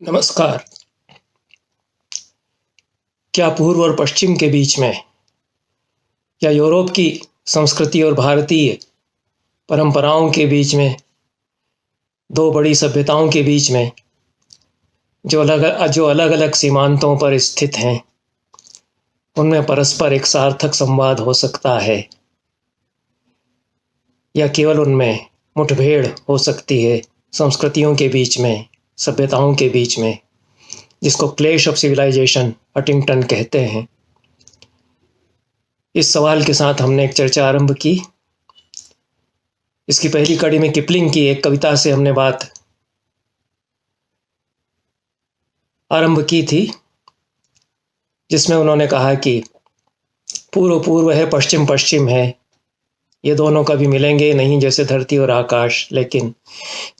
नमस्कार। क्या पूर्व और पश्चिम के बीच में या यूरोप की संस्कृति और भारतीय परंपराओं के बीच में, दो बड़ी सभ्यताओं के बीच में जो अलग अलग सीमांतों पर स्थित हैं, उनमें परस्पर एक सार्थक संवाद हो सकता है या केवल उनमें मुठभेड़ हो सकती है संस्कृतियों के बीच में, सभ्यताओं के बीच में, जिसको क्लैश ऑफ सिविलाइजेशन हटिंगटन कहते हैं। इस सवाल के साथ हमने एक चर्चा आरंभ की। इसकी पहली कड़ी में किपलिंग की एक कविता से हमने बात आरंभ की थी, जिसमें उन्होंने कहा कि पूर्व पूर्व है, पश्चिम पश्चिम है, ये दोनों कभी मिलेंगे नहीं जैसे धरती और आकाश। लेकिन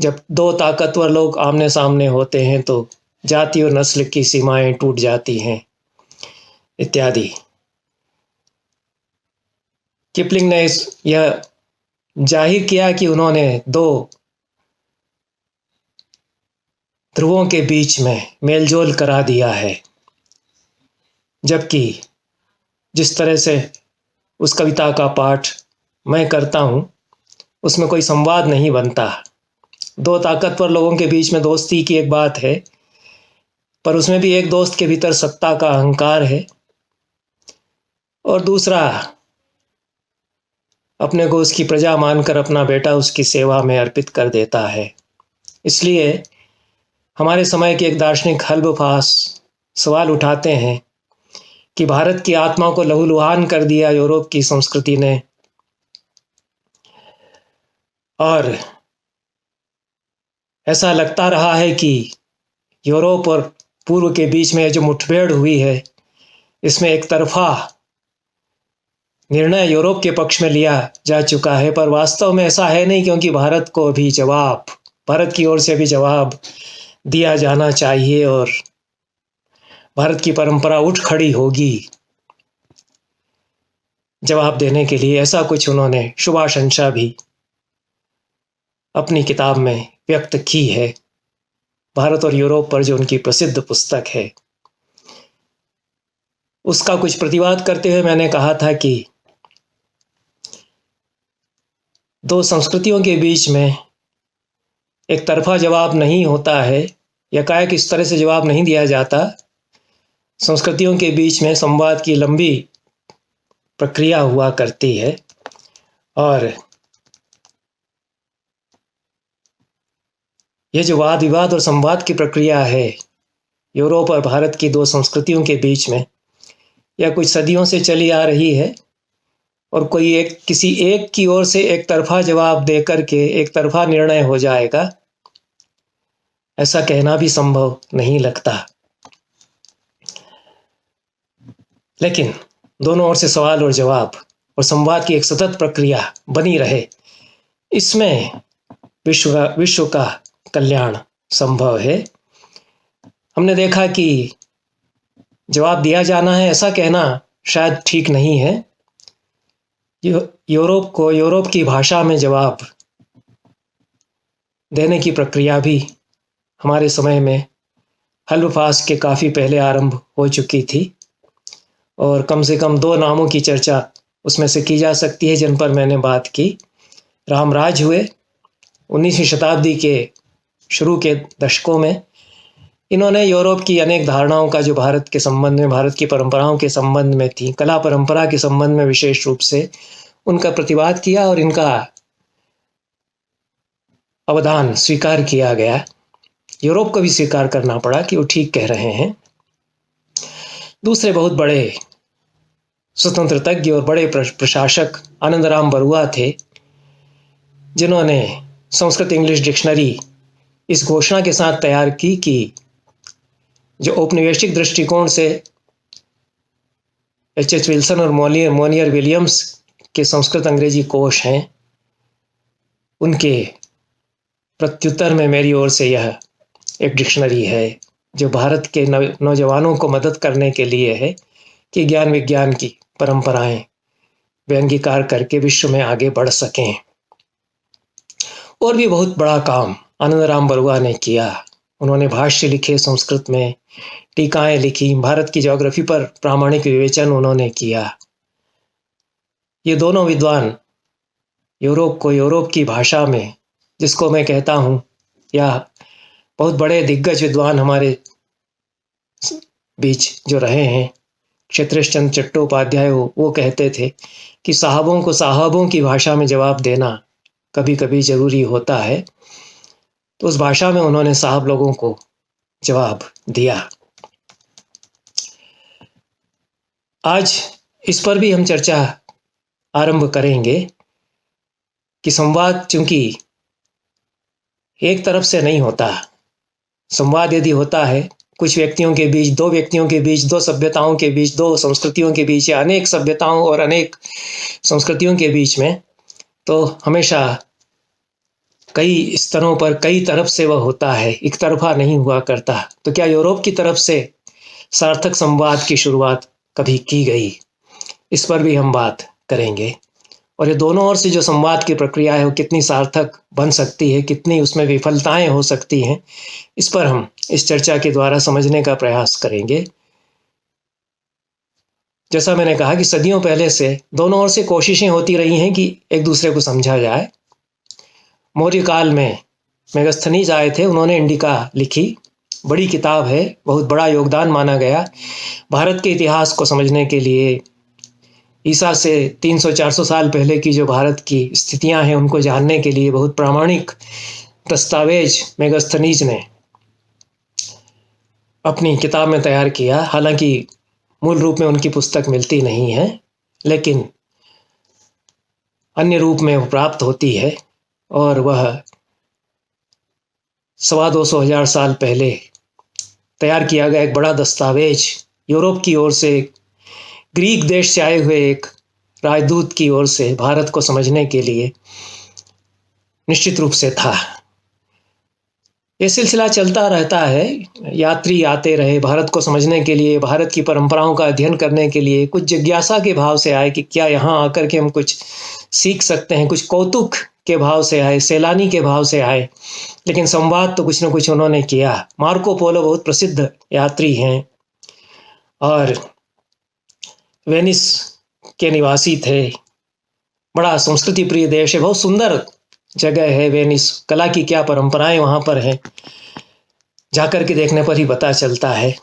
जब दो ताकतवर लोग आमने सामने होते हैं तो जाति और नस्ल की सीमाएं टूट जाती हैं, इत्यादि। किपलिंग ने यह जाहिर किया कि उन्होंने दो ध्रुवों के बीच में मेलजोल करा दिया है, जबकि जिस तरह से उस कविता का पाठ मैं करता हूँ, उसमें कोई संवाद नहीं बनता। दो ताकतवर लोगों के बीच में दोस्ती की एक बात है, पर उसमें भी एक दोस्त के भीतर सत्ता का अहंकार है और दूसरा अपने को उसकी प्रजा मानकर अपना बेटा उसकी सेवा में अर्पित कर देता है। इसलिए हमारे समय के एक दार्शनिक हल्बफास सवाल उठाते हैं कि भारत की आत्मा को लहूलुहान कर दिया यूरोप की संस्कृति ने, और ऐसा लगता रहा है कि यूरोप और पूर्व के बीच में जो मुठभेड़ हुई है, इसमें एक तरफा निर्णय यूरोप के पक्ष में लिया जा चुका है। पर वास्तव में ऐसा है नहीं, क्योंकि भारत की ओर से भी जवाब दिया जाना चाहिए और भारत की परंपरा उठ खड़ी होगी जवाब देने के लिए। ऐसा कुछ उन्होंने शुभाशंसा भी अपनी किताब में व्यक्त की है, भारत और यूरोप पर जो उनकी प्रसिद्ध पुस्तक है। उसका कुछ प्रतिवाद करते हुए मैंने कहा था कि दो संस्कृतियों के बीच में एक तरफा जवाब नहीं होता है, या कायक इस तरह से जवाब नहीं दिया जाता। संस्कृतियों के बीच में संवाद की लंबी प्रक्रिया हुआ करती है, और यह जो वाद विवाद और संवाद की प्रक्रिया है यूरोप और भारत की दो संस्कृतियों के बीच में, यह कुछ सदियों से चली आ रही है और किसी एक की ओर से एक तरफा जवाब दे करके एक तरफा निर्णय हो जाएगा, ऐसा कहना भी संभव नहीं लगता। लेकिन दोनों ओर से सवाल और जवाब और संवाद की एक सतत प्रक्रिया बनी रहे, इसमें विश्व का कल्याण संभव है। हमने देखा कि जवाब दिया जाना है, ऐसा कहना शायद ठीक नहीं है। यूरोप की भाषा में जवाब देने की प्रक्रिया भी हमारे समय में हल्बफास के काफ़ी पहले आरंभ हो चुकी थी, और कम से कम दो नामों की चर्चा उसमें से की जा सकती है जिन पर मैंने बात की। रामराज हुए 19वीं शताब्दी के शुरू के दशकों में। इन्होंने यूरोप की अनेक धारणाओं का जो भारत के संबंध में, भारत की परंपराओं के संबंध में थी, कला परंपरा के संबंध में विशेष रूप से, उनका प्रतिवाद किया और इनका अवदान स्वीकार किया गया। यूरोप को भी स्वीकार करना पड़ा कि वो ठीक कह रहे हैं। दूसरे बहुत बड़े स्वतंत्रज्ञ और बड़े प्रशासक आनंदराम बरुआ थे, जिन्होंने संस्कृत इंग्लिश डिक्शनरी इस घोषणा के साथ तैयार की कि जो औपनिवेशिक दृष्टिकोण से H.H. विल्सन और मोनियर विलियम्स के संस्कृत अंग्रेजी कोश हैं, उनके प्रत्युत्तर में मेरी ओर से यह एक डिक्शनरी है जो भारत के नौजवानों को मदद करने के लिए है कि ज्ञान विज्ञान की परंपराएं वे अंगीकार करके विश्व में आगे बढ़ सकें। और भी बहुत बड़ा काम आनंदराम बरुआ ने किया। उन्होंने भाष्य लिखे संस्कृत में, टीकाएं लिखी, भारत की ज्योग्राफी पर प्रामाणिक विवेचन उन्होंने किया। ये दोनों विद्वान यूरोप की भाषा में, जिसको मैं कहता हूँ, या बहुत बड़े दिग्गज विद्वान हमारे बीच जो रहे हैं, क्षेत्रेश चंद्र चट्टोपाध्याय, वो कहते थे कि साहबों को साहबों की भाषा में जवाब देना कभी कभी जरूरी होता है। तो उस भाषा में उन्होंने साहब लोगों को जवाब दिया। आज इस पर भी हम चर्चा आरंभ करेंगे कि संवाद चूंकि एक तरफ से नहीं होता, संवाद यदि होता है कुछ व्यक्तियों के बीच, दो व्यक्तियों के बीच, दो सभ्यताओं के बीच, दो संस्कृतियों के बीच, या अनेक सभ्यताओं और अनेक संस्कृतियों के बीच में, तो हमेशा कई स्तरों पर कई तरफ से वह होता है, एक तरफा नहीं हुआ करता। तो क्या यूरोप की तरफ से सार्थक संवाद की शुरुआत कभी की गई? इस पर भी हम बात करेंगे। और ये दोनों ओर से जो संवाद की प्रक्रिया है वो कितनी सार्थक बन सकती है, कितनी उसमें विफलताएं हो सकती हैं, इस पर हम इस चर्चा के द्वारा समझने का प्रयास करेंगे। जैसा मैंने कहा कि सदियों पहले से दोनों ओर से कोशिशें होती रही हैं कि एक दूसरे को समझा जाए। मौर्य काल में मेगस्थनीज आए थे, उन्होंने इंडिका लिखी, बड़ी किताब है, बहुत बड़ा योगदान माना गया भारत के इतिहास को समझने के लिए। ईसा से 300-400 साल पहले की जो भारत की स्थितियां हैं उनको जानने के लिए बहुत प्रामाणिक दस्तावेज मेगस्थनीज ने अपनी किताब में तैयार किया। हालांकि मूल रूप में उनकी पुस्तक मिलती नहीं है, लेकिन अन्य रूप में प्राप्त होती है, और वह 250 साल पहले तैयार किया गया एक बड़ा दस्तावेज यूरोप की ओर से, ग्रीक देश से आए हुए एक राजदूत की ओर से भारत को समझने के लिए निश्चित रूप से था। ये सिलसिला चलता रहता है, यात्री आते रहे भारत को समझने के लिए, भारत की परंपराओं का अध्ययन करने के लिए, कुछ जिज्ञासा के भाव से आए कि क्या यहाँ आकर के हम कुछ सीख सकते हैं, कुछ कौतुक के भाव से आए, सैलानी के भाव से आए, लेकिन संवाद तो कुछ न कुछ उन्होंने किया। मार्को पोलो बहुत प्रसिद्ध यात्री हैं और वेनिस के निवासी थे। बड़ा संस्कृति प्रिय देश है, बहुत सुंदर जगह है वेनिस, कला की क्या परंपराएं वहां पर हैं, जाकर के देखने पर ही पता चलता है।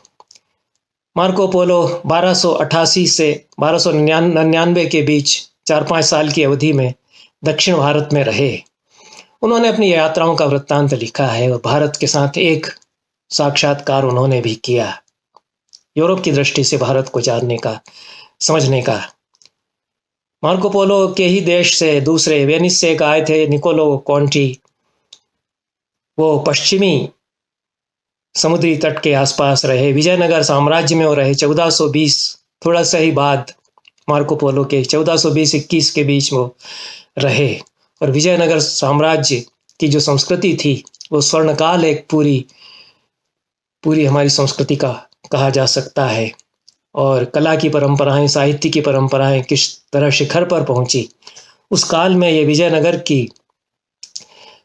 मार्को पोलो 1288 से 1299 के बीच 4-5 साल की अवधि में दक्षिण भारत में रहे। उन्होंने अपनी यात्राओं का वृत्तांत लिखा है और भारत के साथ एक साक्षात्कार उन्होंने भी किया, यूरोप की दृष्टि से भारत को जानने का, समझने का। मार्को पोलो के ही देश से दूसरे वेनिस से एक आए थे निकोलो कॉन्टी, वो पश्चिमी समुद्री तट के आसपास रहे, विजयनगर साम्राज्य में वो रहे 1420, थोड़ा सा ही बाद मार्को पोलो के 1420-21 के बीच वो रहे। और विजयनगर साम्राज्य की जो संस्कृति थी वो स्वर्णकाल एक पूरी हमारी संस्कृति का कहा जा सकता है। और कला की परंपराएं, साहित्य की परंपराएं किस तरह शिखर पर पहुंची, उस काल में ये विजयनगर की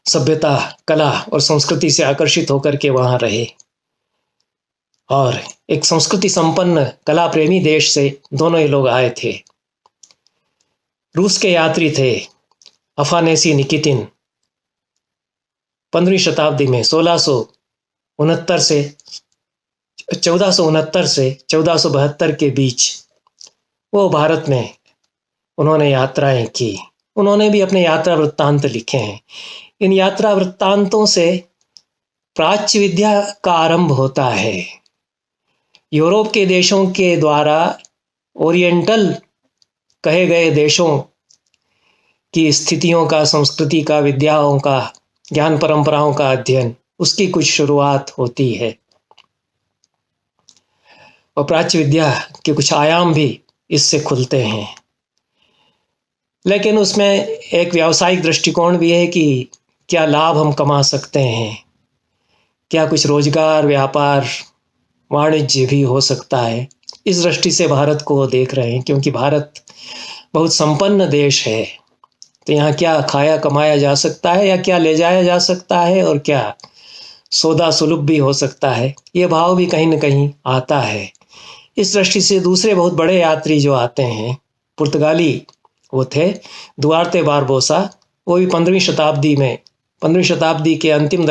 सभ्यता, कला और संस्कृति से आकर्षित होकर के वहां रहे। और एक संस्कृति संपन्न कला प्रेमी देश से दोनों ही लोग आए थे। रूस के यात्री थे अफानेसी निकितिन, 15वीं शताब्दी में 1469 से 1472 के बीच वो भारत में उन्होंने यात्राएं की। उन्होंने भी अपने यात्रा वृत्तांत लिखे हैं। इन यात्रा वृत्तांतों से प्राच्य विद्या का आरंभ होता है। यूरोप के देशों के द्वारा ओरिएंटल कहे गए देशों की स्थितियों का, संस्कृति का, विद्याओं का, ज्ञान परंपराओं का अध्ययन, उसकी कुछ शुरुआत होती है। और प्राच्य विद्या के कुछ आयाम भी इससे खुलते हैं। लेकिन उसमें एक व्यावसायिक दृष्टिकोण भी है कि क्या लाभ हम कमा सकते हैं, क्या कुछ रोजगार, व्यापार, वाणिज्य भी हो सकता है। इस दृष्टि से भारत को देख रहे हैं, क्योंकि भारत बहुत संपन्न देश है। तो यहाँ क्या खाया कमाया जा सकता है, या क्या ले जाया जा सकता है, और क्या सौदा सुलभ भी हो सकता है, ये भाव भी कहीं न कहीं आता है। इस दृष्टि से दूसरे बहुत बड़े यात्री जो आते हैं, पुर्तगाली वो थे दुआर्ते बारबोसा। वो भी 15वीं शताब्दी के अंतिम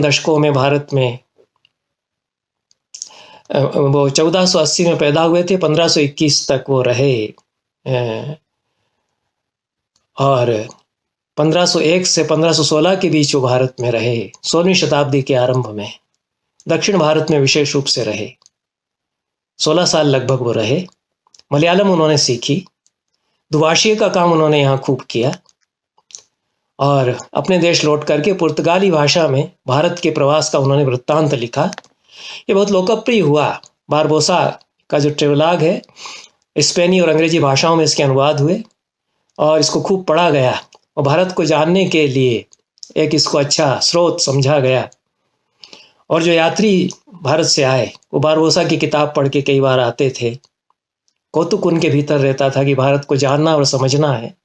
दशकों में भारत में वो 1480 में पैदा हुए थे, 1521 तक वो रहे और 1501 से 1516 के बीच वो भारत में रहे। 16वीं शताब्दी के आरंभ में दक्षिण भारत में विशेष रूप से रहे, 16 साल लगभग वो रहे। मलयालम उन्होंने सीखी, दुभाषीय का काम उन्होंने यहाँ खूब किया और अपने देश लौट करके पुर्तगाली भाषा में भारत के प्रवास का उन्होंने वृत्तांत लिखा। ये बहुत लोकप्रिय हुआ। बारबोसा का जो ट्रेवलॉग है, स्पेनी और अंग्रेजी भाषाओं में इसके अनुवाद हुए और इसको खूब पढ़ा गया और भारत को जानने के लिए एक इसको अच्छा स्रोत समझा गया। और जो यात्री भारत से आए वो बारबोसा की किताब पढ़ के कई बार आते थे। कौतुक उनके भीतर रहता था कि भारत को जानना और समझना है।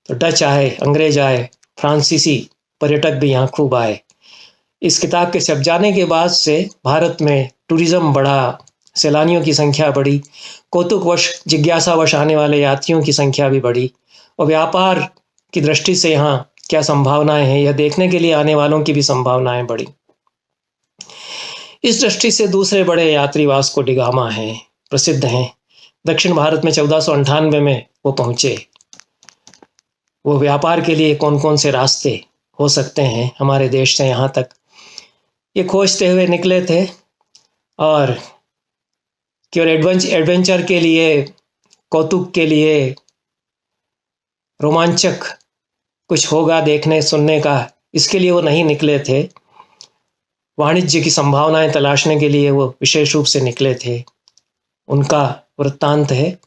तो डच आए, अंग्रेज आए, फ्रांसीसी पर्यटक भी यहाँ खूब आए। इस किताब के छप जाने के बाद से भारत में टूरिज्म बढ़ा, सैलानियों की संख्या बढ़ी, कौतुकवश जिज्ञासावश आने वाले यात्रियों की संख्या भी बढ़ी और व्यापार की दृष्टि से यहाँ क्या संभावनाएं हैं, यह देखने के लिए आने वालों की भी संभावनाएं बढ़ी। इस दृष्टि से दूसरे बड़े यात्री वास्को डी गामा हैं, प्रसिद्ध हैं। दक्षिण भारत में 1498 में वो पहुंचे। वो व्यापार के लिए कौन कौन से रास्ते हो सकते हैं हमारे देश से यहाँ तक, ये खोजते हुए निकले थे और केवल एडवेंचर के लिए, कौतुक के लिए, रोमांचक कुछ होगा देखने सुनने का, इसके लिए वो नहीं निकले थे। वाणिज्य की संभावनाएं तलाशने के लिए वो विशेष रूप से निकले थे। उनका वृत्तांत है।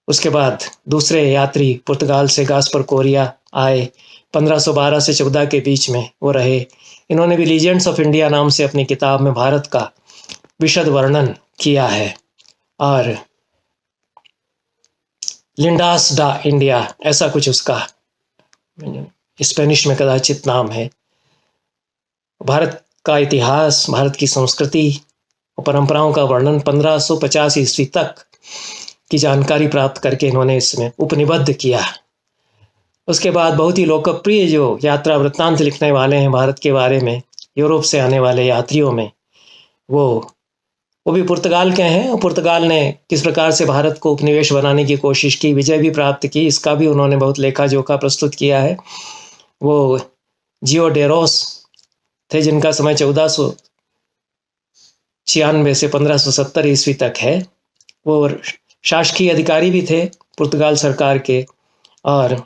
उसके बाद दूसरे यात्री पुर्तगाल से गास्पर कोरिया आए, 1512 से 14 के बीच में वो रहे। इन्होंने भी लीजेंड्स ऑफ इंडिया नाम से अपनी किताब में भारत का विशद वर्णन किया है और लिंडास डा इंडिया ऐसा कुछ उसका स्पेनिश में कदाचित नाम है। भारत का इतिहास, भारत की संस्कृति और परंपराओं का वर्णन 1550 ईस्वी तक की जानकारी प्राप्त करके इन्होंने इसमें उपनिबद्ध किया। उसके बाद बहुत ही लोकप्रिय जो यात्रा वृत्तांत लिखने वाले हैं भारत के बारे में, यूरोप से आने वाले यात्रियों में, वो भी पुर्तगाल के हैं। और पुर्तगाल ने किस प्रकार से भारत को उपनिवेश बनाने की कोशिश की, विजय भी प्राप्त की, इसका भी उन्होंने बहुत लेखा जोखा प्रस्तुत किया है। वो जियो डेरोस थे जिनका समय 1496 से 1570 ईस्वी तक है। वो शासकीय अधिकारी भी थे पुर्तगाल सरकार के और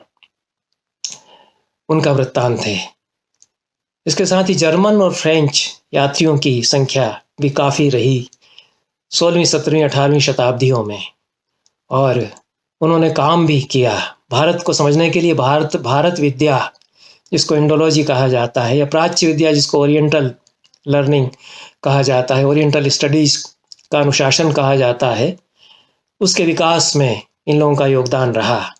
उनका वृत्तांत है। इसके साथ ही जर्मन और फ्रेंच यात्रियों की संख्या भी काफ़ी रही 16वीं, 17वीं, 18वीं शताब्दियों में और उन्होंने काम भी किया भारत को समझने के लिए। भारत विद्या जिसको इंडोलॉजी कहा जाता है या प्राच्य विद्या जिसको ओरिएंटल लर्निंग कहा जाता है, ओरिएंटल स्टडीज़ का अनुशासन कहा जाता है, उसके विकास में इन लोगों का योगदान रहा।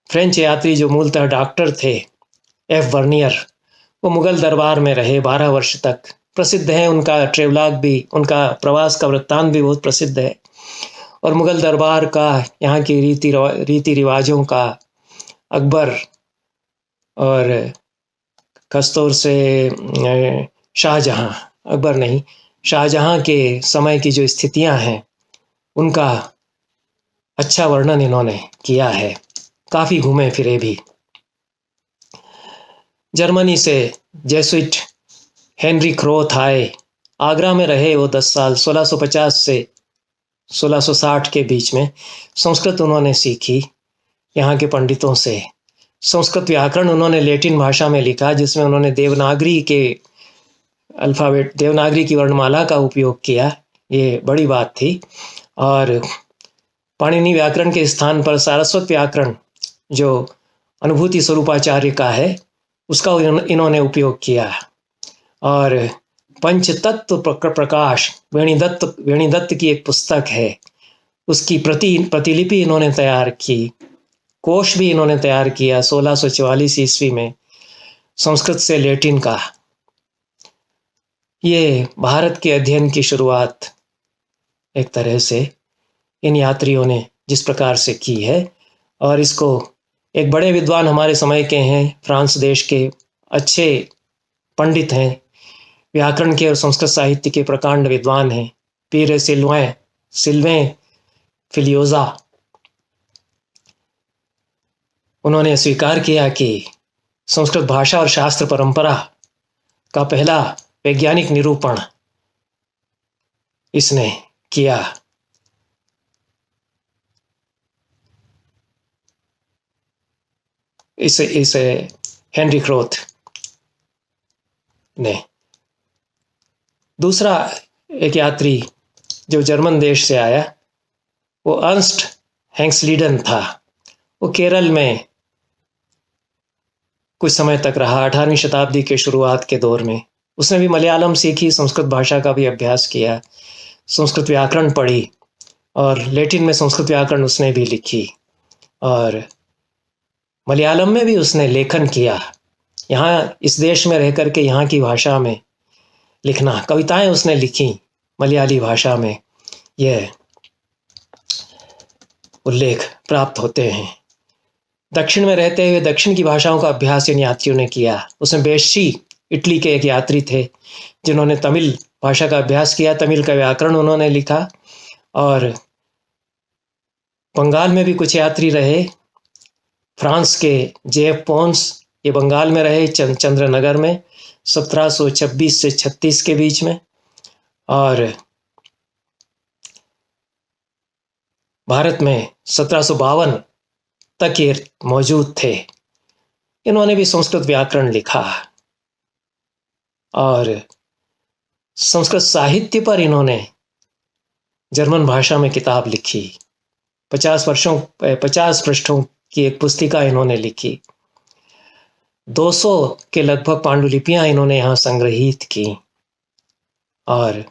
फ्रेंच यात्री जो मूलतः डॉक्टर थे, एफ वर्नियर, वो मुगल दरबार में रहे 12 वर्ष तक। प्रसिद्ध है उनका ट्रेवलॉग भी, उनका प्रवास का वृत्तांत भी बहुत प्रसिद्ध है। और मुगल दरबार का, यहाँ की रीति रिवाजों का, अकबर और खासतौर से शाहजहाँ, अकबर नहीं, शाहजहाँ के समय की जो स्थितियाँ हैं उनका अच्छा वर्णन इन्होंने किया है। काफ़ी घूमे फिरे भी। जर्मनी से जेसुइट हेनरी क्रोथ आए, आगरा में रहे वो 10 साल, 1650 से 1660 के बीच में। संस्कृत उन्होंने सीखी यहाँ के पंडितों से। संस्कृत व्याकरण उन्होंने लैटिन भाषा में लिखा जिसमें उन्होंने देवनागरी के अल्फ़ाबेट, देवनागरी की वर्णमाला का उपयोग किया, ये बड़ी बात थी। और पाणिनि व्याकरण के स्थान पर सारस्वत व्याकरण जो अनुभूति स्वरूपाचार्य का है उसका इन्होंने उपयोग किया। और पंचतत्व प्रकाश वेणीदत्त की एक पुस्तक है, उसकी प्रतिलिपि इन्होंने तैयार की। कोश भी इन्होंने तैयार किया 1644 ईस्वी में। संस्कृत से लैटिन का। ये भारत के अध्ययन की शुरुआत एक तरह से इन यात्रियों ने जिस प्रकार से की है, और इसको एक बड़े विद्वान हमारे समय के हैं, फ्रांस देश के अच्छे पंडित हैं, व्याकरण के और संस्कृत साहित्य के प्रकांड विद्वान हैं, पीरे सिल्वें फिलियोजा। उन्होंने स्वीकार किया कि संस्कृत भाषा और शास्त्र परंपरा का पहला वैज्ञानिक निरूपण इसने किया। इसे हेनरी क्रोथ ने। दूसरा एक यात्री जो जर्मन देश से आया वो अर्नस्ट हैंक्सलीडन था। वो केरल में कुछ समय तक रहा, 18वीं शताब्दी के शुरुआत के दौर में। उसने भी मलयालम सीखी, संस्कृत भाषा का भी अभ्यास किया, संस्कृत व्याकरण पढ़ी, और लैटिन में संस्कृत व्याकरण उसने भी लिखी, और मलयालम में भी उसने लेखन किया। यहाँ इस देश में रह करके यहाँ की भाषा में लिखना, कविताएं उसने लिखी मलयाली भाषा में, यह उल्लेख प्राप्त होते हैं। दक्षिण में रहते हुए दक्षिण की भाषाओं का अभ्यास इन यात्रियों ने किया। उसमें बेशी इटली के एक यात्री थे जिन्होंने तमिल भाषा का अभ्यास किया, तमिल का व्याकरण उन्होंने लिखा। और बंगाल में भी कुछ यात्री रहे, फ्रांस के जेफ पोन्स, ये बंगाल में रहे, चंद्रनगर में 1726 से 36 के बीच में, और भारत में 1752 तक ये मौजूद थे। इन्होंने भी संस्कृत व्याकरण लिखा और संस्कृत साहित्य पर इन्होंने जर्मन भाषा में किताब लिखी। 50 पृष्ठों की एक पुस्तिका इन्होंने लिखी। 200 के लगभग पांडुलिपियां इन्होंने यहाँ संग्रहित की, और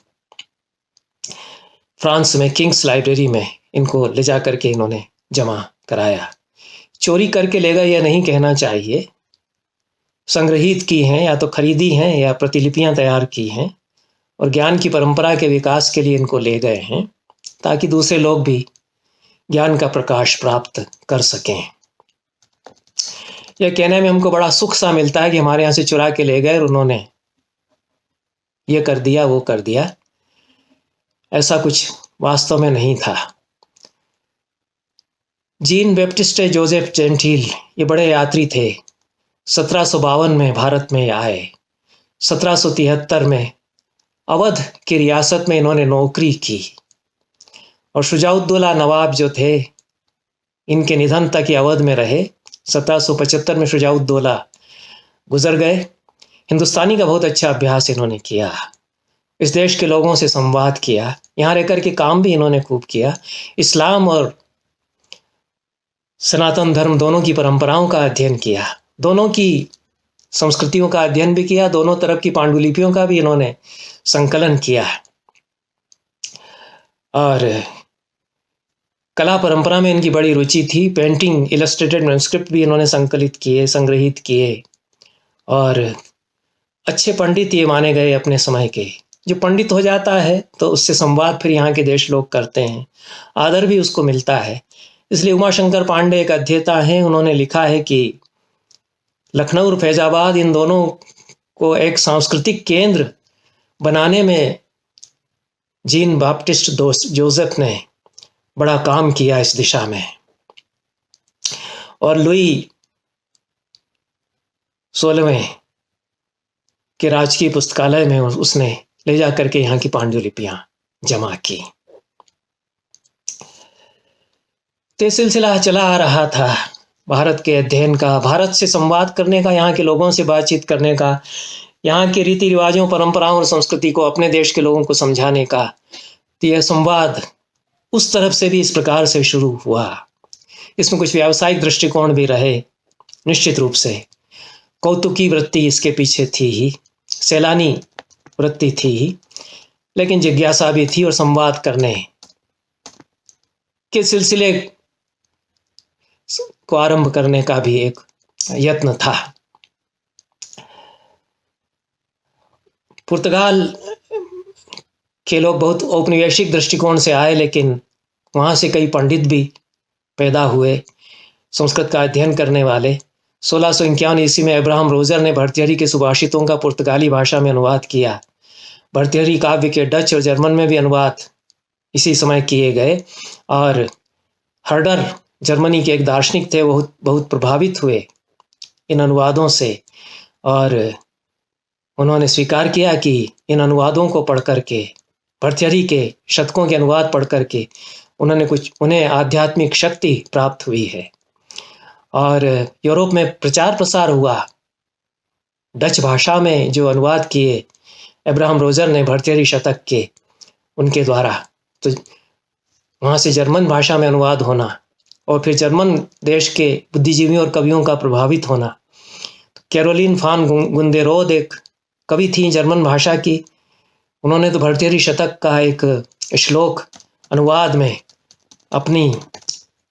फ्रांस में किंग्स लाइब्रेरी में इनको ले जा करके इन्होंने जमा कराया। चोरी करके ले गए यह नहीं कहना चाहिए, संग्रहित की हैं, या तो खरीदी हैं या प्रतिलिपियां तैयार की हैं, और ज्ञान की परंपरा के विकास के लिए इनको ले गए हैं ताकि दूसरे लोग भी ज्ञान का प्रकाश प्राप्त कर सकें। यह कहने में हमको बड़ा सुख सा मिलता है कि हमारे यहाँ से चुरा के ले गए और उन्होंने ये कर दिया वो कर दिया। ऐसा कुछ वास्तव में नहीं था। जीन बैप्टिस्ट जोसेफ जेंटिल ये बड़े यात्री थे। 1752 में भारत में आए। 1773 में अवध की रियासत में इन्होंने नौकरी की, और शुजाउद्दौला नवाब जो थे इनके निधन तक ये अवध में रहे। 1775 में शुजाउद्दौला गुजर गए। हिंदुस्तानी का बहुत अच्छा अभ्यास इन्होंने किया, इस देश के लोगों से संवाद किया, यहाँ रहकर के काम भी इन्होंने खूब किया। इस्लाम और सनातन धर्म दोनों की परंपराओं का अध्ययन किया, दोनों की संस्कृतियों का अध्ययन भी किया, दोनों तरफ की पांडुलिपियों का भी इन्होंने संकलन किया, और कला परंपरा में इनकी बड़ी रुचि थी। पेंटिंग, इलस्ट्रेटेड मैन्युस्क्रिप्ट भी इन्होंने संकलित किए, संग्रहित किए, और अच्छे पंडित ये माने गए अपने समय के। जो पंडित हो जाता है तो उससे संवाद फिर यहाँ के देश लोग करते हैं, आदर भी उसको मिलता है। इसलिए उमाशंकर पांडे एक अध्येता हैं, उन्होंने लिखा है कि लखनऊ और फैजाबाद इन दोनों को एक सांस्कृतिक केंद्र बनाने में जीन बैप्टिस्ट जोसेफ ने बड़ा काम किया इस दिशा में। और लुई 16वें के राजकीय पुस्तकालय में उसने ले जा करके यहाँ की पांडुलिपियां जमा की। तो सिलसिला चला आ रहा था भारत के अध्ययन का, भारत से संवाद करने का, यहाँ के लोगों से बातचीत करने का, यहाँ के रीति रिवाजों, परंपराओं और संस्कृति को अपने देश के लोगों को समझाने का। तो यह संवाद उस तरफ से भी इस प्रकार से शुरू हुआ। इसमें कुछ व्यावसायिक दृष्टिकोण भी रहे, निश्चित रूप से कौतुकी वृत्ति इसके पीछे थी ही, सैलानी वृत्ति थी ही, लेकिन जिज्ञासा भी थी, और संवाद करने के सिलसिले को आरंभ करने का भी एक यत्न था। पुर्तगाल के लोग बहुत औपनिवेशिक दृष्टिकोण से आए, लेकिन वहाँ से कई पंडित भी पैदा हुए संस्कृत का अध्ययन करने वाले। 1651 ईस्वी में अब्राहम रोजर ने भर्तृहरि के सुभाषितों का पुर्तगाली भाषा में अनुवाद किया। भर्तृहरि काव्य के डच और जर्मन में भी अनुवाद इसी समय किए गए, और हर्डर जर्मनी के एक दार्शनिक थे, वो बहुत प्रभावित हुए इन अनुवादों से, और उन्होंने स्वीकार किया कि इन अनुवादों को पढ़ करके, भर्तृहरि के शतकों के अनुवाद पढ़ करके उन्हें आध्यात्मिक शक्ति प्राप्त हुई है। और यूरोप में प्रचार प्रसार हुआ डच भाषा में जो अनुवाद किए अब्राहम रोजर ने भर्तृहरि शतक के, उनके द्वारा। तो वहाँ से जर्मन भाषा में अनुवाद होना, और फिर जर्मन देश के बुद्धिजीवियों और कवियों का प्रभावित होना। तो कैरोलिन फान गुंदेरोद एक कवि थी जर्मन भाषा की, उन्होंने तो भर्तृहरि शतक का एक श्लोक अनुवाद में अपनी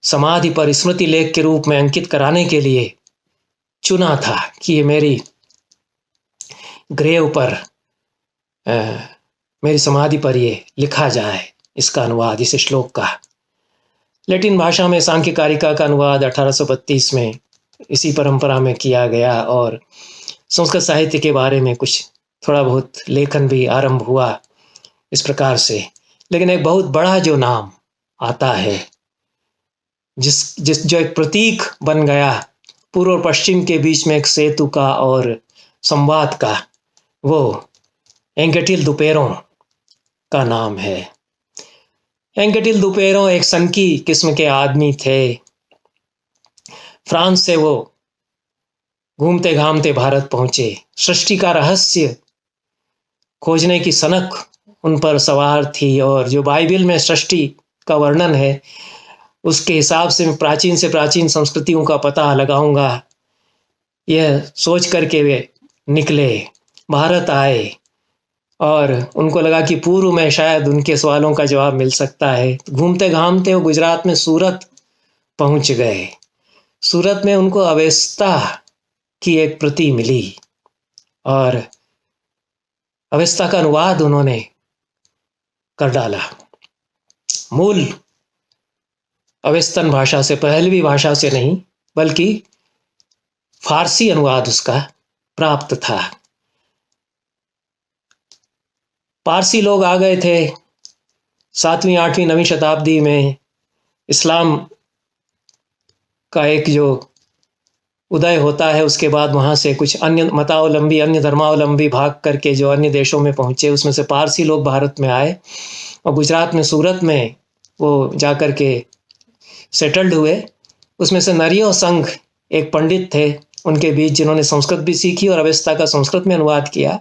समाधि पर स्मृति लेख के रूप में अंकित कराने के लिए चुना था कि ये मेरी ग्रेव पर, मेरी समाधि पर ये लिखा जाए, इसका अनुवाद, इस श्लोक का। लैटिन भाषा में सांख्य कारिका का अनुवाद 1832 में इसी परंपरा में किया गया, और संस्कृत साहित्य के बारे में कुछ थोड़ा बहुत लेखन भी आरंभ हुआ इस प्रकार से। लेकिन एक बहुत बड़ा जो नाम आता है, जो एक प्रतीक बन गया पूर्व और पश्चिम के बीच में एक सेतु का और संवाद का, वो एंकेटिल दुपेरो का नाम है। एंकेटिल दुपेरो एक सनकी किस्म के आदमी थे। फ्रांस से वो घूमते घामते भारत पहुंचे। सृष्टि का रहस्य खोजने की सनक उन पर सवार थी, और जो बाइबल में सृष्टि का वर्णन है उसके हिसाब से मैं प्राचीन संस्कृतियों का पता लगाऊंगा, यह सोच करके वे निकले, भारत आए, और उनको लगा कि पूर्व में शायद उनके सवालों का जवाब मिल सकता है। घूमते घामते वो गुजरात में सूरत पहुंच गए। सूरत में उनको अवेस्ता की एक प्रति मिली, और अवेस्ता का अनुवाद उन्होंने कर डाला। मूल अवेस्तन भाषा से, पहलवी भाषा से नहीं, बल्कि फारसी अनुवाद उसका प्राप्त था। पारसी लोग आ गए थे 7वीं 8वीं 9वीं शताब्दी में। इस्लाम का एक जो उदय होता है, उसके बाद वहाँ से कुछ अन्य मतावलंबी, अन्य धर्मावलंबी भाग करके जो अन्य देशों में पहुँचे, उसमें से पारसी लोग भारत में आए, और गुजरात में सूरत में वो जा कर के सेटल्ड हुए। उसमें से नरियो संघ एक पंडित थे उनके बीच, जिन्होंने संस्कृत भी सीखी और अवेस्ता का संस्कृत में अनुवाद किया,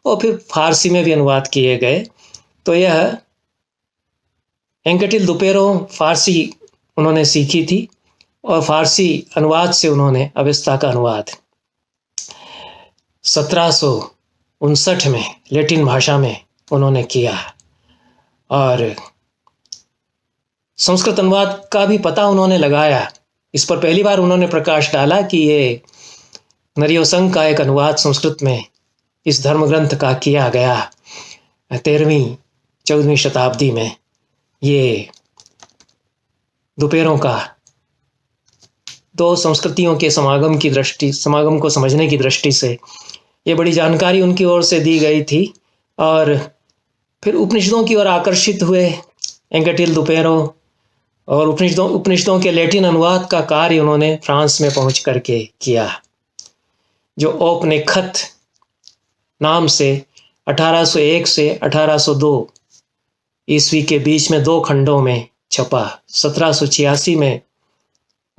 और फिर फारसी में भी अनुवाद किए गए। तो यह एंकेटिल दुपेरो फारसी उन्होंने सीखी थी, और फारसी अनुवाद से उन्होंने अवेस्ता का अनुवाद 1759 में लैटिन भाषा में उन्होंने किया। और संस्कृत अनुवाद का भी पता उन्होंने लगाया। इस पर पहली बार उन्होंने प्रकाश डाला कि ये नरियो संघ का एक अनुवाद संस्कृत में इस धर्म ग्रंथ का किया गया 13वीं 14वीं शताब्दी में। ये दुपेरों का दो संस्कृतियों के समागम को समझने की दृष्टि से ये बड़ी जानकारी उनकी ओर से दी गई थी। और फिर उपनिषदों की ओर आकर्षित हुए एंकेटिल दुपेरो, और उपनिषदों के लैटिन अनुवाद का कार्य उन्होंने फ्रांस में पहुंच करके किया, जो औपनिषद नाम से 1801 से 1802 ईस्वी के बीच में 2 खंडों में छपा। 1786 में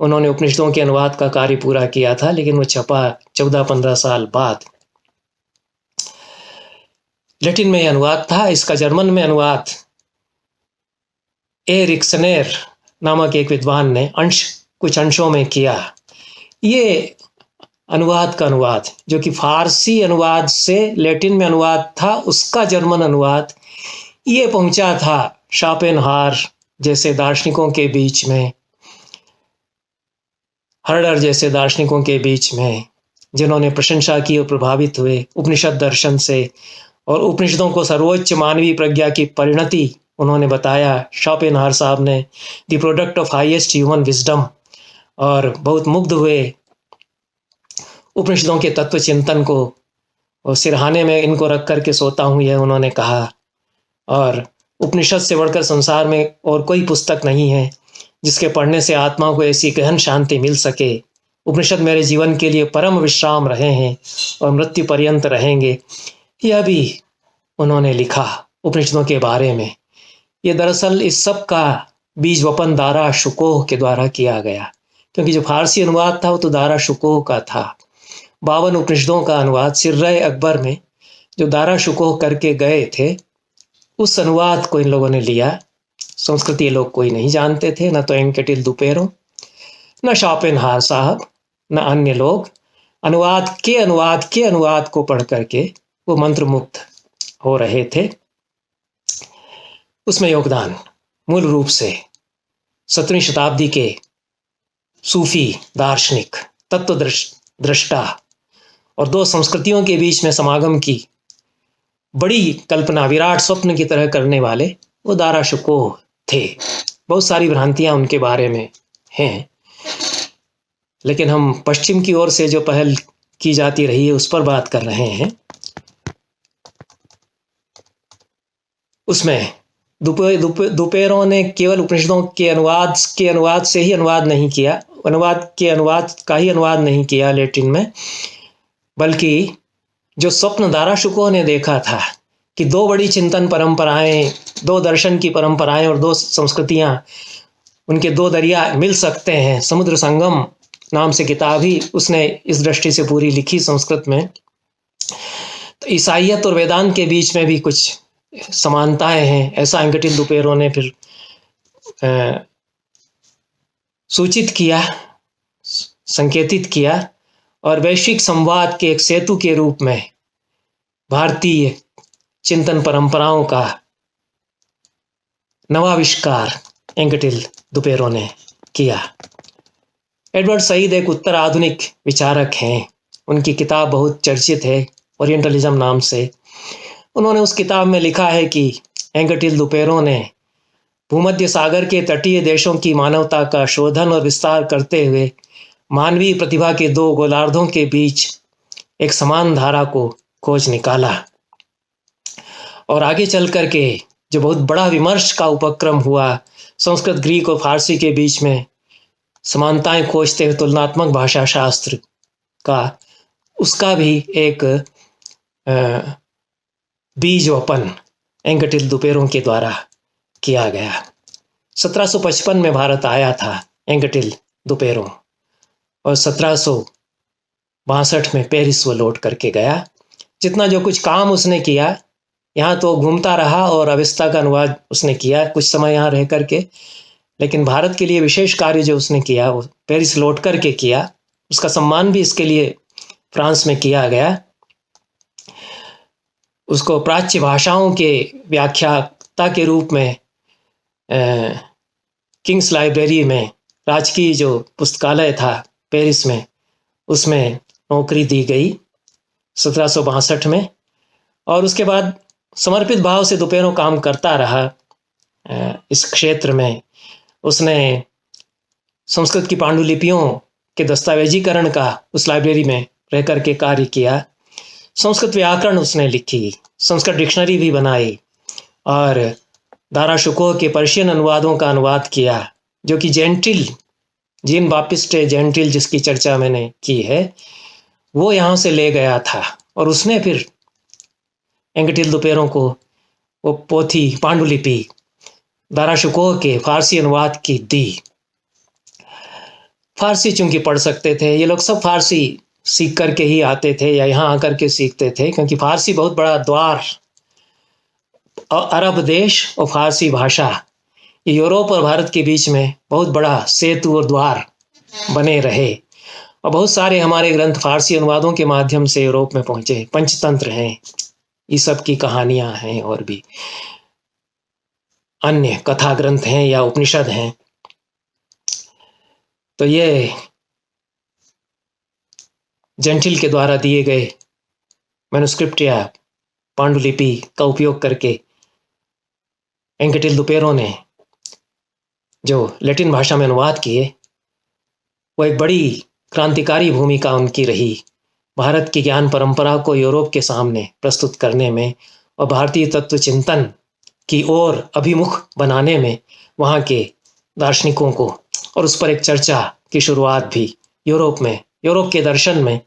उन्होंने उपनिषदों के अनुवाद का कार्य पूरा किया था, लेकिन वो छपा 14-15 साल बाद। लैटिन में अनुवाद था। इसका जर्मन में अनुवाद ए रिक्सनेर नामक एक विद्वान ने कुछ अंशों में किया। ये अनुवाद का अनुवाद, जो कि फारसी अनुवाद से लैटिन में अनुवाद था, उसका जर्मन अनुवाद ये पहुंचा था शोपेनहावर जैसे दार्शनिकों के बीच में, हर्डर जैसे दार्शनिकों के बीच में, जिन्होंने प्रशंसा की और प्रभावित हुए उपनिषद दर्शन से और उपनिषदों को सर्वोच्च मानवीय प्रज्ञा की परिणति उन्होंने बताया। शोपेनहावर साहब ने the product of highest human wisdom, और बहुत मुग्ध हुए उपनिषदों के तत्व चिंतन को, और सिरहाने में इनको रख करके सोता हूँ, यह उन्होंने कहा। और उपनिषद से बढ़कर संसार में और कोई पुस्तक नहीं है जिसके पढ़ने से आत्मा को ऐसी गहन शांति मिल सके। उपनिषद मेरे जीवन के लिए परम विश्राम रहे हैं और मृत्यु पर्यंत रहेंगे। यह भी उन्होंने लिखा उपनिषदों के बारे में। ये दरअसल इस सब का बीज वपन दारा शुकोह के द्वारा किया गया, क्योंकि जो फारसी अनुवाद था वो तो दारा शुकोह का था। 52 उपनिषदों का अनुवाद सिर्रे अकबर में जो दारा शुकोह करके गए थे, उस अनुवाद को इन लोगों ने लिया। संस्कृत ये लोग कोई नहीं जानते थे, न तो एंकेटिल दुपेरो, न शोपेनहावर साहब, न अन्य लोग। अनुवाद को पढ़ करके वो मंत्रमुग्ध हो रहे थे। उसमें योगदान मूल रूप से 17वीं शताब्दी के सूफी दार्शनिक, तत्व दृष्टा और दो संस्कृतियों के बीच में समागम की बड़ी कल्पना, विराट स्वप्न की तरह करने वाले वो दारा शुकोह थे। बहुत सारी भ्रांतियां उनके बारे में हैं, लेकिन हम पश्चिम की ओर से जो पहल की जाती रही है उस पर बात कर रहे हैं। उसमें दुपेरों ने केवल उपनिषदों के अनुवाद से ही अनुवाद नहीं किया, अनुवाद का ही अनुवाद नहीं किया लैटिन में, बल्कि जो स्वप्न दारा शुकोह ने देखा था कि दो बड़ी चिंतन परंपराएं, दो दर्शन की परंपराएं और दो संस्कृतियां, उनके दो दरिया मिल सकते हैं। समुद्र संगम नाम से किताब ही उसने इस दृष्टि से पूरी लिखी संस्कृत में। तो ईसाइयत और वेदांत के बीच में भी कुछ समानताएं हैं, ऐसा एंकेटिल दुपेरो ने फिर सूचित किया, संकेतित किया, और वैश्विक संवाद के एक सेतु के रूप में भारतीय चिंतन परंपराओं का नवाविष्कार एंकेटिल दुपेरो ने किया। एडवर्ड सईद एक उत्तर आधुनिक विचारक हैं। उनकी किताब बहुत चर्चित है, ओरिएंटलिज्म नाम से। उन्होंने उस किताब में लिखा है कि एंकेटिल दुपेरो ने भूमध्य सागर के तटीय देशों की मानवता का शोधन और विस्तार करते हुए मानवीय प्रतिभा के दो गोलार्धों के बीच एक समान धारा को खोज निकाला, और आगे चल करके जो बहुत बड़ा विमर्श का उपक्रम हुआ, संस्कृत, ग्रीक और फारसी के बीच में समानताएं खोजते हुए तुलनात्मक भाषा शास्त्र का, उसका भी एक बीज वपन एंकेटिल दुपेरो के द्वारा किया गया। 1755 में भारत आया था एंकेटिल दुपेरो, और 1762 में पेरिस वो लौट करके गया। जितना जो कुछ काम उसने किया, यहाँ तो घूमता रहा और अवेस्ता का अनुवाद उसने किया कुछ समय यहाँ रह करके, लेकिन भारत के लिए विशेष कार्य जो उसने किया वो पेरिस लौट करके किया। उसका सम्मान भी इसके लिए फ्रांस में किया गया। उसको प्राच्य भाषाओं के व्याख्याता के रूप में किंग्स लाइब्रेरी में, राजकीय जो पुस्तकालय था पेरिस में, उसमें नौकरी दी गई 1762 में। और उसके बाद समर्पित भाव से दुपेरो काम करता रहा इस क्षेत्र में। उसने संस्कृत की पांडुलिपियों के दस्तावेजीकरण का उस लाइब्रेरी में रह करके कार्य किया। संस्कृत व्याकरण उसने लिखी, संस्कृत डिक्शनरी भी बनाई, और दारा शुकोह के पर्शियन अनुवादों का अनुवाद किया, जो कि जीन बापिस्टे जेंटिल, जिसकी चर्चा मैंने की है, वो यहाँ से ले गया था। और उसने फिर एंकेटिल दुपेरो को वो पोथी, पांडुलिपि दारा शुकोह के फारसी अनुवाद की दी। फारसी चूंकि पढ़ सकते थे ये लोग, सब फारसी सीख करके ही आते थे या यहाँ आकर के सीखते थे, क्योंकि फारसी बहुत बड़ा द्वार, अरब देश और फारसी भाषा, ये यूरोप और भारत के बीच में बहुत बड़ा सेतु और द्वार बने रहे। और बहुत सारे हमारे ग्रंथ फारसी अनुवादों के माध्यम से यूरोप में पहुंचे। पंचतंत्र हैं, ये सब की कहानियां हैं, और भी अन्य कथा ग्रंथ हैं या उपनिषद हैं। तो ये जेंटिल के द्वारा दिए गए मैन्युस्क्रिप्ट या पांडुलिपि का उपयोग करके एंकेटिल दुपेरो ने जो लैटिन भाषा में अनुवाद किए, वो एक बड़ी क्रांतिकारी भूमिका उनकी रही भारत की ज्ञान परंपरा को यूरोप के सामने प्रस्तुत करने में और भारतीय तत्व चिंतन की ओर अभिमुख बनाने में वहाँ के दार्शनिकों को, और उस पर एक चर्चा की शुरुआत भी यूरोप के दर्शन में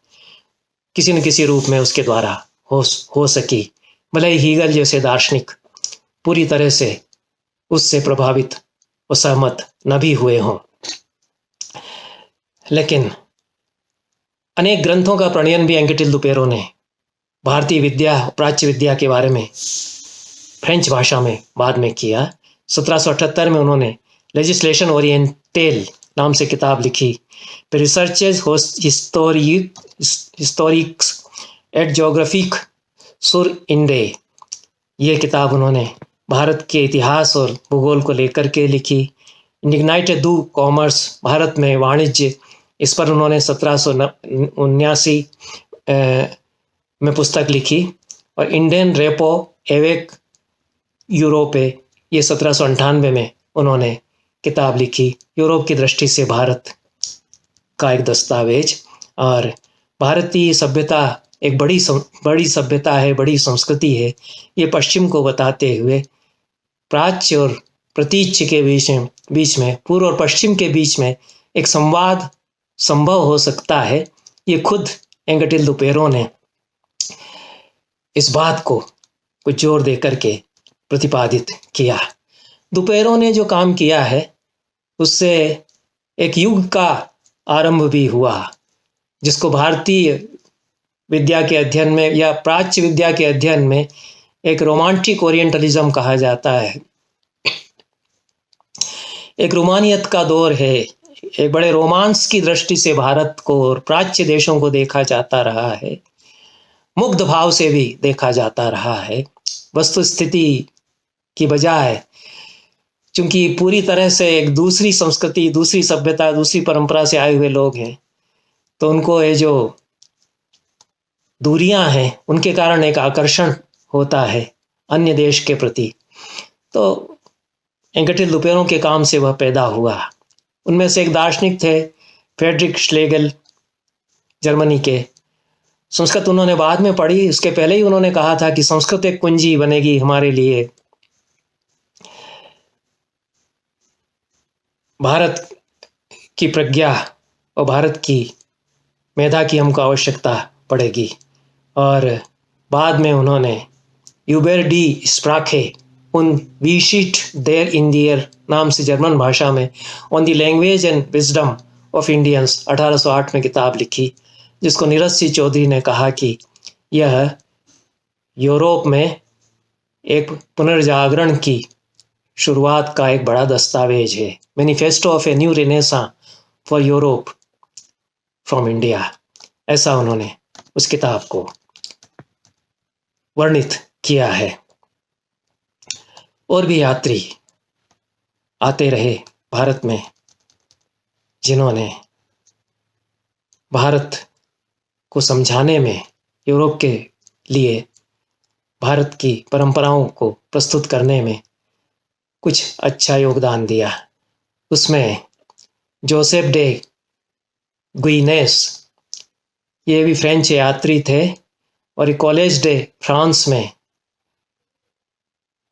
किसी न किसी रूप में उसके द्वारा हो सकी। भले ही हीगल जैसे दार्शनिक पूरी तरह से उससे प्रभावित और सहमत न भी हुए हों, लेकिन अनेक ग्रंथों का प्रणयन भी एंकेटिल दुपेरो ने भारतीय विद्या, प्राच्य विद्या के बारे में फ्रेंच भाषा में बाद में किया। 1778 में उन्होंने लेजिस्लेशन ओरिएंटेल नाम से किताब लिखी। फिर रिसर्चेज हिस्टोरिक्स एट जोग्राफिक सुर इंडे, ये किताब उन्होंने भारत के इतिहास और भूगोल को लेकर के लिखी। इंडिग्नाइट दू कॉमर्स, भारत में वाणिज्य, इस पर उन्होंने 1779 में पुस्तक लिखी। और इंडियन रेपो एवेक यूरोपे, ये 1798 में उन्होंने किताब लिखी, यूरोप की दृष्टि से भारत का एक दस्तावेज। और भारतीय सभ्यता एक बड़ी सभ्यता है, बड़ी संस्कृति है, ये पश्चिम को बताते हुए प्राच्य और प्रतीच्य के बीच में पूर्व और पश्चिम के बीच में एक संवाद संभव हो सकता है, ये खुद एंकेटिल दुपेरो ने इस बात को कुछ जोर दे करके प्रतिपादित किया। दुपेरो ने जो काम किया है उससे एक युग का आरंभ भी हुआ, जिसको भारतीय विद्या के अध्ययन में या प्राच्य विद्या के अध्ययन में एक रोमांटिक ओरिएंटलिज्म कहा जाता है। एक रोमानियत का दौर है, एक बड़े रोमांस की दृष्टि से भारत को और प्राच्य देशों को देखा जाता रहा है, मुग्ध भाव से भी देखा जाता रहा है। वस्तु स्थिति की बजाय चूंकि पूरी तरह से एक दूसरी संस्कृति, दूसरी सभ्यता, दूसरी परंपरा से आए हुए लोग हैं, तो उनको ये जो दूरियां हैं उनके कारण एक आकर्षण होता है अन्य देश के प्रति। तो एंकेटिल दुपेरो के काम से वह पैदा हुआ। उनमें से एक दार्शनिक थे फ्रेडरिक श्लेगल, जर्मनी के। संस्कृत उन्होंने बाद में पढ़ी, उसके पहले ही उन्होंने कहा था कि संस्कृत एक कुंजी बनेगी हमारे लिए, भारत की प्रज्ञा और भारत की मेधा की हमको आवश्यकता पड़ेगी। और बाद में उन्होंने यूबर डी स्प्राखे उन वीशिट देर इन दियर नाम से जर्मन भाषा में on the language and wisdom of Indians 1808 में किताब लिखी, जिसको नीरज सिंह चौधरी ने कहा कि यह यूरोप में एक पुनर्जागरण की शुरुआत का एक बड़ा दस्तावेज है, manifesto of a new renaissance for Europe from India, ऐसा उन्होंने उस किताब को वर्णित किया है। और भी यात्री आते रहे भारत में, जिन्होंने भारत को समझाने में, यूरोप के लिए भारत की परंपराओं को प्रस्तुत करने में कुछ अच्छा योगदान दिया। उसमें जोसेफ डे गुइनेस, ये भी फ्रेंच यात्री थे और कॉलेज डे फ्रांस में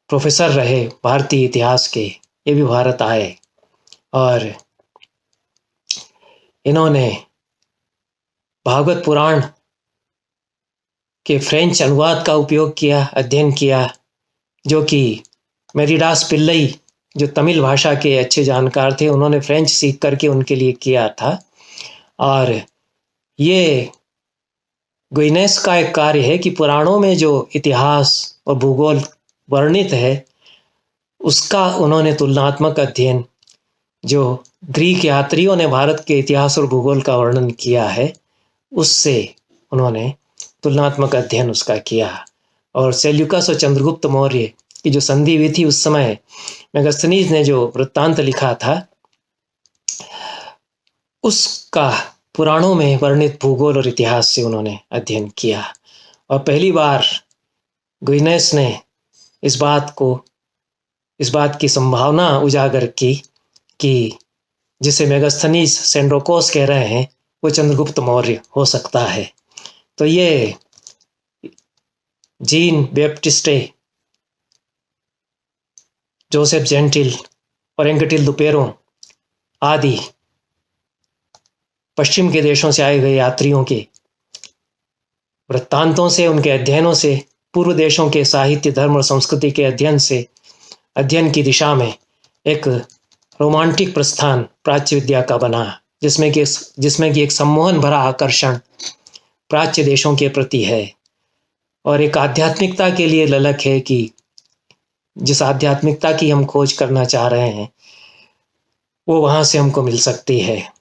प्रोफेसर रहे भारतीय इतिहास के, ये भी भारत आए और इन्होंने भागवत पुराण के फ्रेंच अनुवाद का उपयोग किया, अध्ययन किया, जो कि मेरिडास पिल्लई जो तमिल भाषा के अच्छे जानकार थे, उन्होंने फ्रेंच सीख करके उनके लिए किया था। और ये गुइनेस का एक कार्य है कि पुराणों में जो इतिहास और भूगोल वर्णित है उसका उन्होंने तुलनात्मक अध्ययन, जो ग्रीक यात्रियों ने भारत के इतिहास और भूगोल का वर्णन किया है, उससे उन्होंने तुलनात्मक अध्ययन उसका किया। और सेल्यूकस और चंद्रगुप्त मौर्य की जो संधि हुई थी उस समय मेगास्थनीज ने जो वृत्तांत लिखा था, उसका पुराणों में वर्णित भूगोल और इतिहास से उन्होंने अध्ययन किया। और पहली बार गुइनेस ने इस बात की संभावना उजागर की कि जिसे मेगास्थनीज सेंड्रोकोस कह रहे हैं वो चंद्रगुप्त मौर्य हो सकता है। तो ये जीन बैप्टिस्टे, जोसेफ जेंटिल और एंगटिल दुपेरो आदि पश्चिम के देशों से आए हुए यात्रियों के वृत्तांतों से, उनके अध्ययनों से, पूर्व देशों के साहित्य, धर्म और संस्कृति के अध्ययन की दिशा में एक रोमांटिक प्रस्थान प्राच्य विद्या का बना, जिसमें कि एक सम्मोहन भरा आकर्षण प्राच्य देशों के प्रति है और एक आध्यात्मिकता के लिए ललक है कि जिस आध्यात्मिकता की हम खोज करना चाह रहे हैं वो वहाँ से हमको मिल सकती है।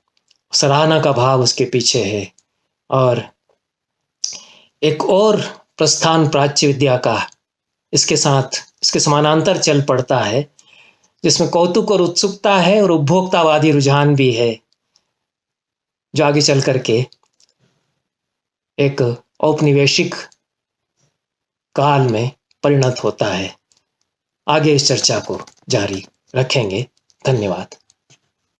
सराहना का भाव उसके पीछे है। और एक और प्रस्थान प्राच्य विद्या का इसके समानांतर चल पड़ता है, जिसमें कौतुक और उत्सुकता है और उपभोक्तावादी रुझान भी है, जो आगे चल करके एक औपनिवेशिक काल में परिणत होता है। आगे इस चर्चा को जारी रखेंगे। धन्यवाद।